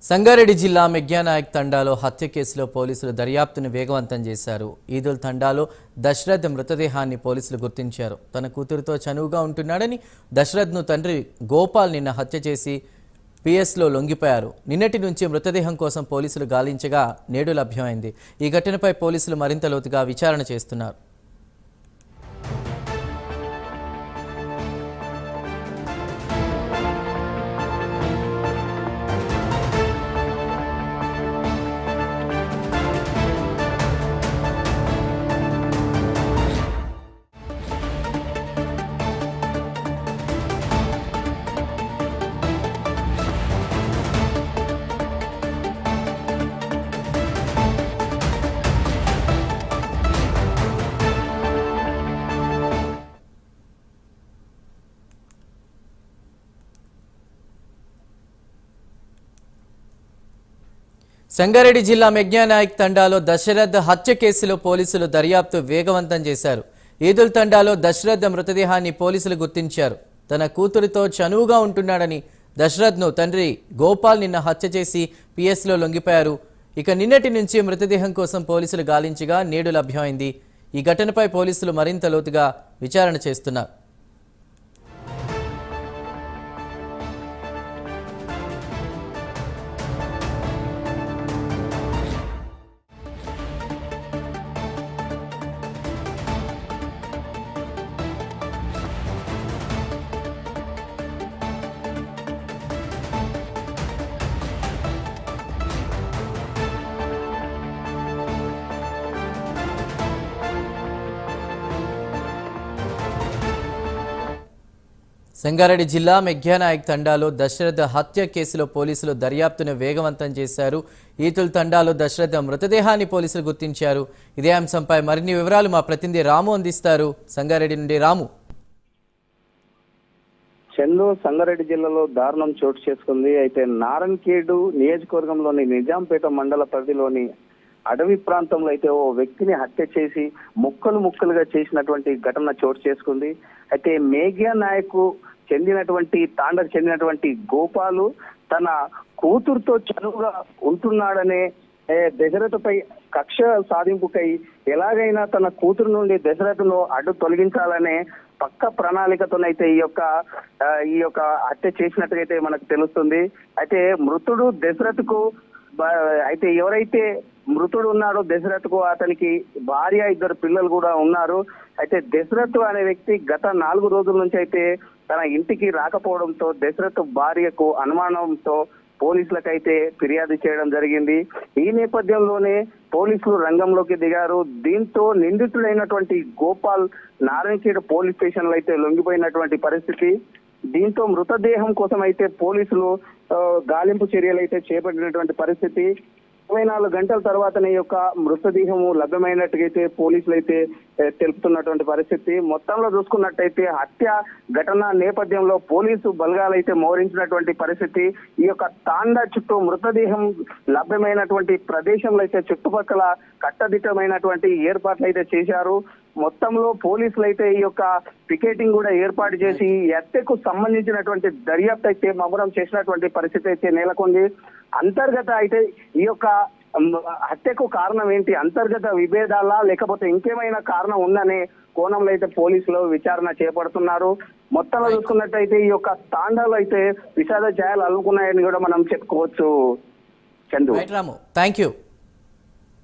సంగారెడ్డి జిల్లా మెగ్యానాయక్ తండాలో హత్య కేసులో పోలీసులు దర్యాప్తును వేగవంతం చేశారు. ఈదుల్ తండాలో దశరథ్ మృతదేహాన్ని పోలీసులు గుర్తించారు. తన కూతురుతో చనువుగా ఉంటున్నాడని దశరథ్ను తండ్రి గోపాల్ నిన్న హత్య చేసి పిఎస్లో లొంగిపోయారు. నిన్నటి నుంచి మృతదేహం కోసం పోలీసులు గాలించగా నేడు లభ్యమైంది. ఈ ఘటనపై పోలీసులు మరింత లోతుగా విచారణ చేస్తున్నారు. సంగారెడ్డి జిల్లా మెగ్యానాయక్ తండాలో దశరథ్ హత్య కేసులో పోలీసులు దర్యాప్తు వేగవంతం చేశారు. ఈదుల్ తండాలో దశరథ్ మృతదేహాన్ని పోలీసులు గుర్తించారు. తన కూతురితో చనువుగా ఉంటున్నాడని దశరథ్ను తండ్రి గోపాల్ నిన్న హత్య చేసి పిఎస్లో లొంగిపోయారు. ఇక నిన్నటి నుంచి మృతదేహం కోసం పోలీసులు గాలించగా నేడు లభ్యమైంది. ఈ ఘటనపై పోలీసులు మరింత లోతుగా విచారణ చేస్తున్నారు. సంగారెడ్డి జిల్లా మెగ్యానాయక్ తండాలో దశరథ్ హత్య కేసులో పోలీసులు దర్యాప్తును వేగవంతం చేశారు. ఈదుల్ తండాలో దశరథ్ మృతదేహాన్ని పోలీసులు గుర్తించారు. ఇదే అంశంపై మరిన్ని వివరాలు మా ప్రతినిధి రాము అందిస్తారు. సంగారెడ్డి నుండి రాము. చందు, సంగారెడ్డి జిల్లాలో దారుణం చోటు చేసుకుంది. అయితే నారాయణఖేడ్ నియోజకవర్గంలోని నిజాంపేట మండల పరిధిలోని అడవి ప్రాంతంలో అయితే ఓ వ్యక్తిని హత్య చేసి ముక్కలుగా చేసినటువంటి ఘటన చోటు చేసుకుంది. అయితే మెగ్యానాయక్ తాండకు చెందినటువంటి గోపాలు తన కూతురుతో చనువుగా ఉంటున్నాడనే దశరథపై కక్ష సాధింపుకై ఎలాగైనా తన కూతురు నుండి దశరథను అడ్డు తొలగించాలనే పక్క ప్రణాళికతోనైతే ఈ యొక్క హత్య చేసినట్టుగైతే మనకు తెలుస్తుంది. అయితే మృతుడు దశరథ్కు అయితే ఎవరైతే మృతుడు ఉన్నాడో దశరథ్కు అతనికి భార్య, 2 పిల్లలు కూడా ఉన్నారు. అయితే దశరథ్ అనే వ్యక్తి గత 4 రోజుల నుంచి అయితే తన ఇంటికి రాకపోవడంతో దశరథ్ భార్యకు అనుమానంతో పోలీసులకైతే ఫిర్యాదు చేయడం జరిగింది. ఈ నేపథ్యంలోనే పోలీసులు రంగంలోకి దిగారు. దీంతో నిందితుడైనటువంటి గోపాల్ నారాయణఖేడ్ పోలీస్ స్టేషన్ లో అయితే లొంగిపోయినటువంటి పరిస్థితి. దీంతో మృతదేహం కోసం అయితే పోలీసులు గాలింపు చర్యలు అయితే చేపట్టినటువంటి పరిస్థితి. 24 గంటల తర్వాతనే యొక్క మృతదేహము లభ్యమైనట్టుగైతే పోలీసులు అయితే తెలుపుతున్నటువంటి పరిస్థితి. మొత్తంలో చూసుకున్నట్టయితే హత్య ఘటన నేపథ్యంలో పోలీసు బలగాలు అయితే మోహరించినటువంటి పరిస్థితి. ఈ యొక్క తాండా చుట్టూ మృతదేహం లభ్యమైనటువంటి ప్రదేశంలో అయితే చుట్టుపక్కల కట్టదిట్టమైనటువంటి ఏర్పాట్లు అయితే చేశారు. మొత్తంలో పోలీసులు అయితే ఈ యొక్క పికెటింగ్ కూడా ఏర్పాటు చేసి ఈ హత్యకు సంబంధించినటువంటి దర్యాప్తు అయితే ముమ్మరం చేసినటువంటి పరిస్థితి అయితే నెలకొంది. అంతర్గత అయితే ఈ యొక్క హత్యకు కారణం ఏంటి, అంతర్గత విభేదాలా లేకపోతే ఇంకేమైనా కారణం ఉందనే కోణంలో అయితే పోలీసులు విచారణ చేపడుతున్నారు. మొత్తంలో చూసుకున్నట్టయితే ఈ యొక్క తాండాలో అయితే విషాద ఛాయలు అల్లుకున్నాయని కూడా మనం చెప్పుకోవచ్చు. Chandu, thank you.